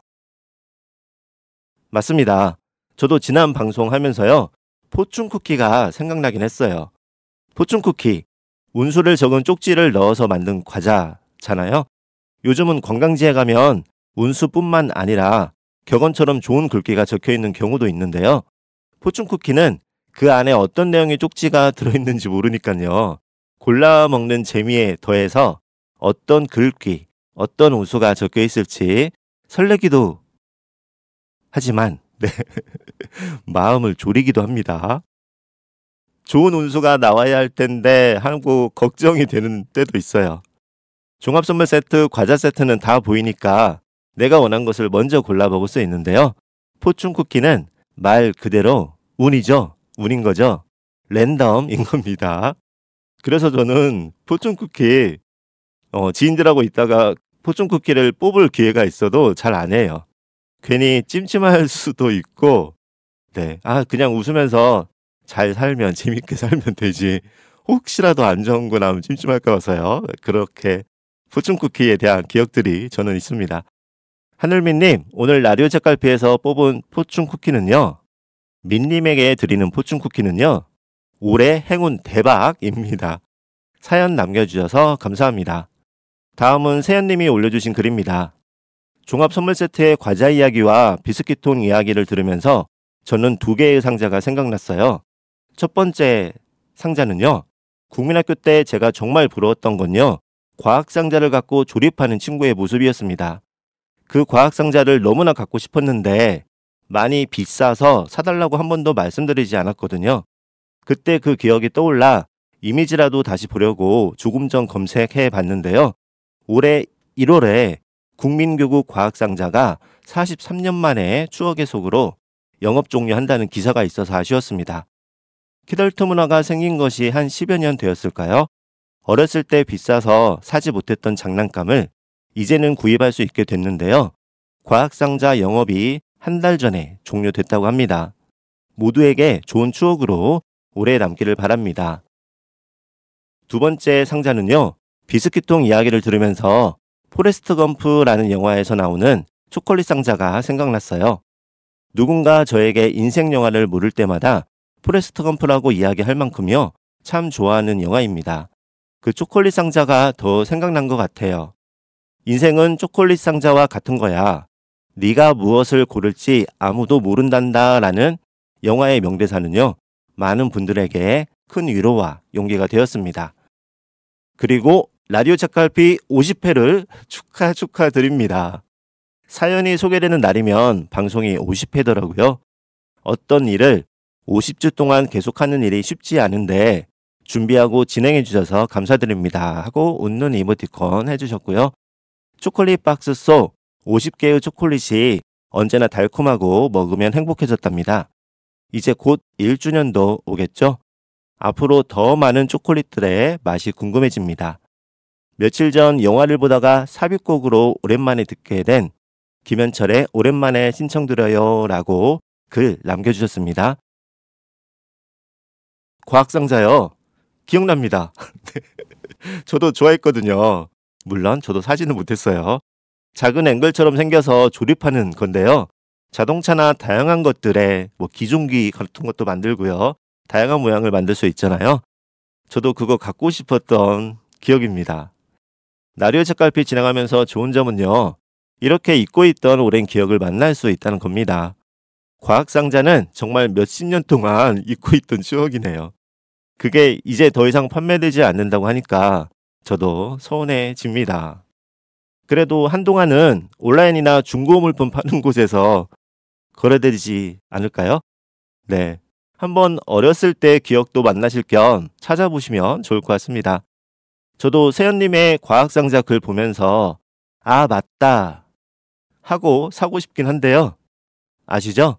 맞습니다. 저도 지난 방송하면서요. 포춘쿠키가 생각나긴 했어요. 포춘쿠키, 운수를 적은 쪽지를 넣어서 만든 과자잖아요. 요즘은 관광지에 가면 운수뿐만 아니라 격언처럼 좋은 글귀가 적혀있는 경우도 있는데요. 포춘쿠키는 그 안에 어떤 내용의 쪽지가 들어있는지 모르니까요. 골라 먹는 재미에 더해서 어떤 글귀, 어떤 운수가 적혀있을지 설레기도 하지만 마음을 졸이기도 합니다. 좋은 운수가 나와야 할 텐데 하고 걱정이 되는 때도 있어요. 종합선물 세트, 과자 세트는 다 보이니까 내가 원한 것을 먼저 골라 먹을 수 있는데요. 포춘쿠키는 말 그대로 운이죠. 운인 거죠. 랜덤인 겁니다. 그래서 저는 포춘쿠키 지인들하고 있다가 포춘쿠키를 뽑을 기회가 있어도 잘 안 해요. 괜히 찜찜할 수도 있고 그냥 웃으면서 잘 살면 재밌게 살면 되지 혹시라도 안 좋은 거 나오면 찜찜할까 봐서요. 그렇게 포춘쿠키에 대한 기억들이 저는 있습니다. 하늘민님, 오늘 라디오 책갈피에서 뽑은 포춘 쿠키는요, 민님에게 드리는 포춘 쿠키는요, 올해 행운 대박입니다. 사연 남겨주셔서 감사합니다. 다음은 세연님이 올려주신 글입니다. 종합 선물 세트의 과자 이야기와 비스킷통 이야기를 들으면서 저는 두 개의 상자가 생각났어요. 첫 번째 상자는요, 국민학교 때 제가 정말 부러웠던 건요, 과학상자를 갖고 조립하는 친구의 모습이었습니다. 그 과학상자를 너무나 갖고 싶었는데 많이 비싸서 사달라고 한 번도 말씀드리지 않았거든요. 그때 그 기억이 떠올라 이미지라도 다시 보려고 조금 전 검색해 봤는데요. 올해 1월에 국민교육 과학상자가 43년 만에 추억의 속으로 영업 종료한다는 기사가 있어서 아쉬웠습니다. 키덜트 문화가 생긴 것이 한 10여 년 되었을까요? 어렸을 때 비싸서 사지 못했던 장난감을 이제는 구입할 수 있게 됐는데요. 과학상자 영업이 한 달 전에 종료됐다고 합니다. 모두에게 좋은 추억으로 오래 남기를 바랍니다. 두 번째 상자는요, 비스킷통 이야기를 들으면서 포레스트 검프라는 영화에서 나오는 초콜릿 상자가 생각났어요. 누군가 저에게 인생 영화를 물을 때마다 포레스트 검프라고 이야기할 만큼요, 참 좋아하는 영화입니다. 그 초콜릿 상자가 더 생각난 것 같아요. 인생은 초콜릿 상자와 같은 거야. 네가 무엇을 고를지 아무도 모른단다 라는 영화의 명대사는요, 많은 분들에게 큰 위로와 용기가 되었습니다. 그리고 라디오 책갈피 50회를 축하드립니다. 사연이 소개되는 날이면 방송이 50회더라고요. 어떤 일을 50주 동안 계속하는 일이 쉽지 않은데 준비하고 진행해 주셔서 감사드립니다 하고 웃는 이모티콘 해주셨고요. 초콜릿 박스 속 50개의 초콜릿이 언제나 달콤하고 먹으면 행복해졌답니다. 이제 곧 1주년도 오겠죠? 앞으로 더 많은 초콜릿들의 맛이 궁금해집니다. 며칠 전 영화를 보다가 삽입곡으로 오랜만에 듣게 된 김현철의 오랜만에 신청드려요 라고 글 남겨주셨습니다. 과학상자요. 기억납니다. 저도 좋아했거든요. 물론 저도 사지는 못했어요. 작은 앵글처럼 생겨서 조립하는 건데요. 자동차나 다양한 것들에 기종기 같은 것도 만들고요. 다양한 모양을 만들 수 있잖아요. 저도 그거 갖고 싶었던 기억입니다. 라디오 책갈피 진행하면서 좋은 점은요, 이렇게 잊고 있던 오랜 기억을 만날 수 있다는 겁니다. 과학상자는 정말 몇십 년 동안 잊고 있던 추억이네요. 그게 이제 더 이상 판매되지 않는다고 하니까 저도 서운해집니다. 그래도 한동안은 온라인이나 중고 물품 파는 곳에서 거래되지 않을까요? 네, 한번 어렸을 때 기억도 만나실 겸 찾아보시면 좋을 것 같습니다. 저도 세연님의 과학상자 글 보면서 아 맞다 하고 사고 싶긴 한데요. 아시죠?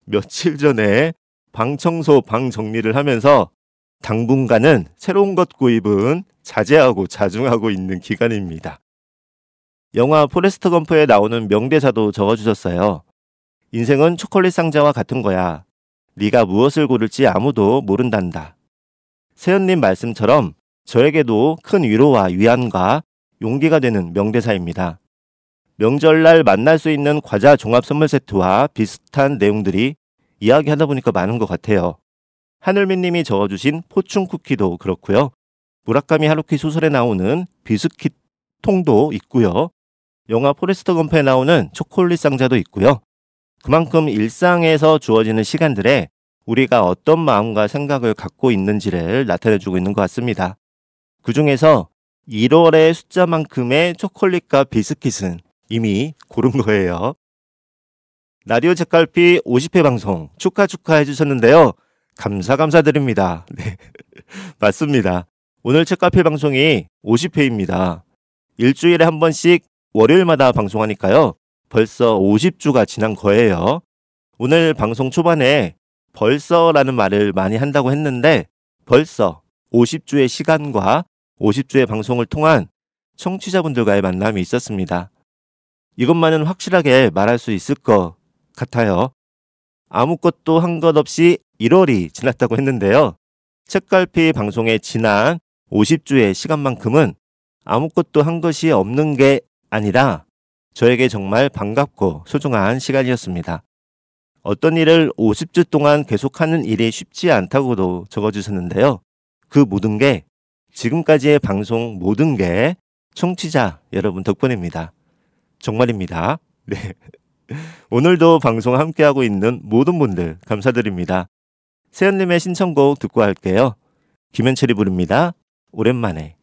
며칠 전에 방 청소, 방 정리를 하면서 당분간은 새로운 것 구입은 자제하고 자중하고 있는 기간입니다. 영화 포레스트 검프에 나오는 명대사도 적어주셨어요. 인생은 초콜릿 상자와 같은 거야. 네가 무엇을 고를지 아무도 모른단다. 세연님 말씀처럼 저에게도 큰 위로와 위안과 용기가 되는 명대사입니다. 명절날 만날 수 있는 과자 종합 선물 세트와 비슷한 내용들이 이야기하다 보니까 많은 것 같아요. 하늘민님이 적어주신 포춘 쿠키도 그렇고요. 무라카미 하루키 소설에 나오는 비스킷 통도 있고요. 영화 포레스트 검프에 나오는 초콜릿 상자도 있고요. 그만큼 일상에서 주어지는 시간들에 우리가 어떤 마음과 생각을 갖고 있는지를 나타내주고 있는 것 같습니다. 그 중에서 1월의 숫자만큼의 초콜릿과 비스킷은 이미 고른 거예요. 라디오 책갈피 50회 방송 축하해 주셨는데요. 감사드립니다. 네, 맞습니다. 오늘 책갈피 방송이 50회입니다. 일주일에 한 번씩 월요일마다 방송하니까요. 벌써 50주가 지난 거예요. 오늘 방송 초반에 벌써라는 말을 많이 한다고 했는데 벌써 50주의 시간과 50주의 방송을 통한 청취자분들과의 만남이 있었습니다. 이것만은 확실하게 말할 수 있을 것 같아요. 아무것도 한 것 없이 1월이 지났다고 했는데요. 책갈피 방송에 지난 50주의 시간만큼은 아무것도 한 것이 없는 게 아니라 저에게 정말 반갑고 소중한 시간이었습니다. 어떤 일을 50주 동안 계속하는 일이 쉽지 않다고도 적어주셨는데요. 그 모든 게 지금까지의 방송 모든 게 청취자 여러분 덕분입니다. 정말입니다. 네. 오늘도 방송 함께하고 있는 모든 분들 감사드립니다. 세연님의 신청곡 듣고 할게요. 김현철이 부릅니다. 오랜만에.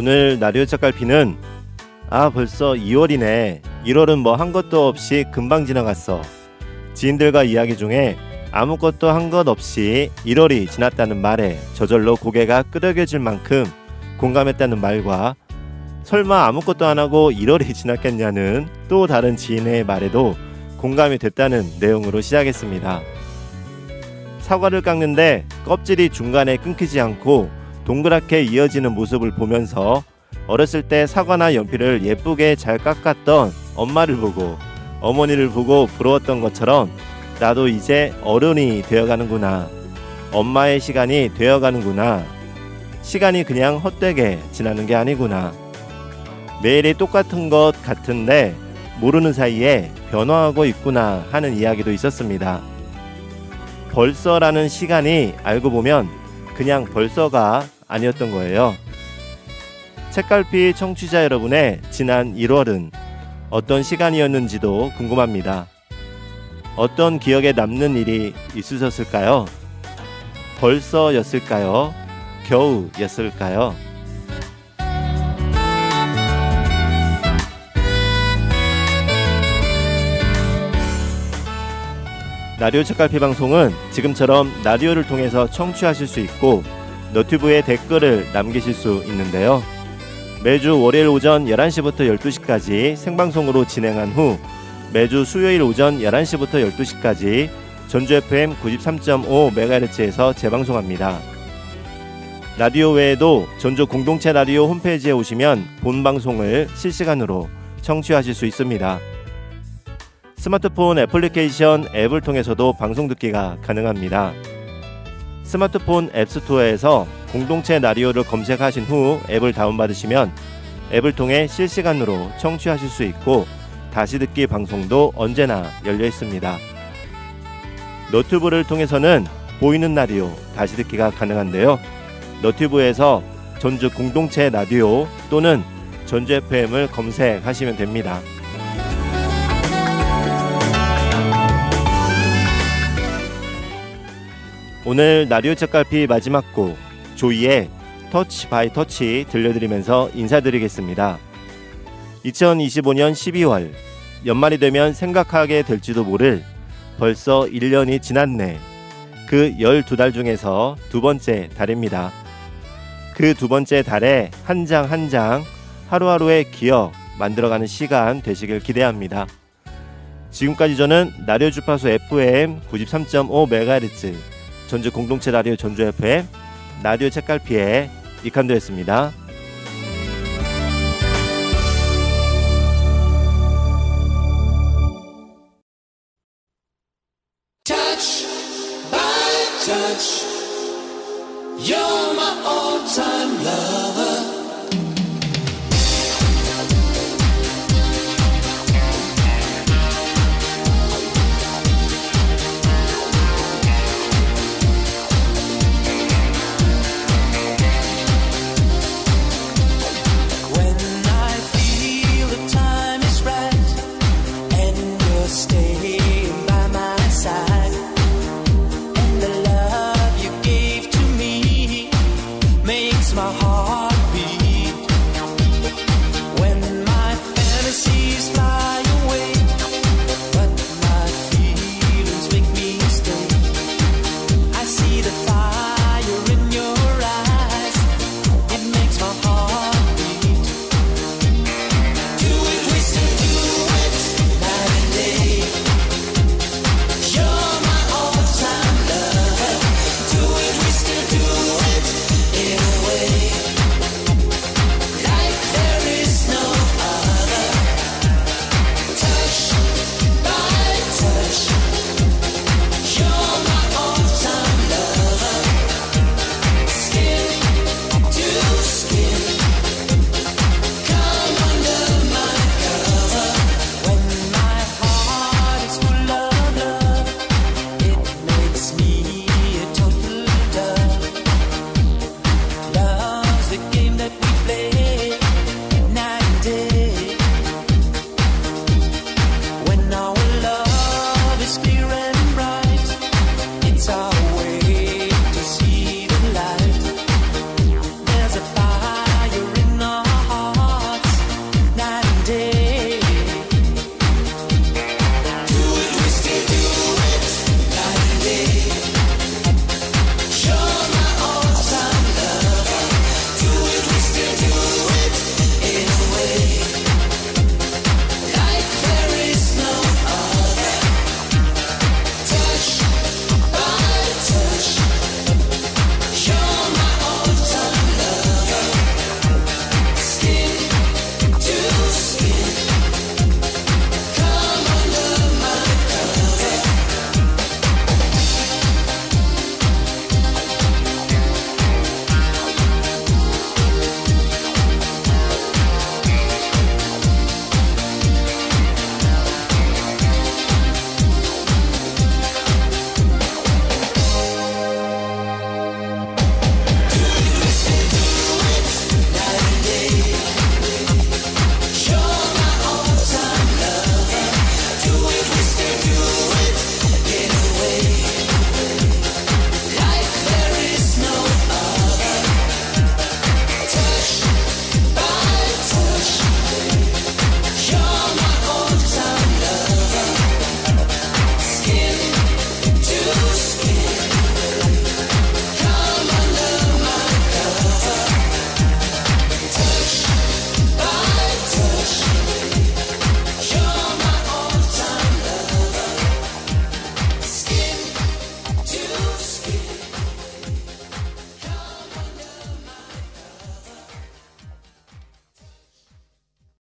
오늘 라디오 책갈피는 벌써 2월이네. 1월은 뭐 한 것도 없이 금방 지나갔어. 지인들과 이야기 중에 아무것도 한 것 없이 1월이 지났다는 말에 저절로 고개가 끄덕여질 만큼 공감했다는 말과 설마 아무것도 안 하고 1월이 지났겠냐는 또 다른 지인의 말에도 공감이 됐다는 내용으로 시작했습니다. 사과를 깎는데 껍질이 중간에 끊기지 않고 동그랗게 이어지는 모습을 보면서 어렸을 때 사과나 연필을 예쁘게 잘 깎았던 엄마를 보고 어머니를 보고 부러웠던 것처럼 나도 이제 어른이 되어가는구나. 엄마의 시간이 되어가는구나. 시간이 그냥 헛되게 지나는 게 아니구나. 매일이 똑같은 것 같은데 모르는 사이에 변화하고 있구나 하는 이야기도 있었습니다. 벌써라는 시간이 알고 보면 그냥 벌써가 아니었던 거예요. 책갈피 청취자 여러분의 지난 1월은 어떤 시간이었는지도 궁금합니다. 어떤 기억에 남는 일이 있으셨을까요? 벌써였을까요? 겨우였을까요? 라디오 책갈피 방송은 지금처럼 라디오를 통해서 청취하실 수 있고 너튜브에 댓글을 남기실 수 있는데요. 매주 월요일 오전 11시부터 12시까지 생방송으로 진행한 후 매주 수요일 오전 11시부터 12시까지 전주 FM 93.5MHz에서 재방송합니다. 라디오 외에도 전주 공동체 라디오 홈페이지에 오시면 본 방송을 실시간으로 청취하실 수 있습니다. 스마트폰 애플리케이션 앱을 통해서도 방송 듣기가 가능합니다. 스마트폰 앱스토어에서 공동체 라디오를 검색하신 후 앱을 다운받으시면 앱을 통해 실시간으로 청취하실 수 있고 다시 듣기 방송도 언제나 열려 있습니다. 너튜브를 통해서는 보이는 라디오 다시 듣기가 가능한데요. 너튜브에서 전주 공동체 라디오 또는 전주 FM을 검색하시면 됩니다. 오늘 라디오 책갈피 마지막 곡 조이의 터치 바이 터치 들려드리면서 인사드리겠습니다. 2025년 12월 연말이 되면 생각하게 될지도 모를 벌써 1년이 지났네. 그 12달 중에서 두 번째 달입니다. 그 두 번째 달에 한 장 한 장 하루하루의 기억 만들어가는 시간 되시길 기대합니다. 지금까지 저는 라디오 주파수 FM 93.5MHz 전주 공동체 라디오 전주 FM 라디오 책갈피의 이칸도였습니다.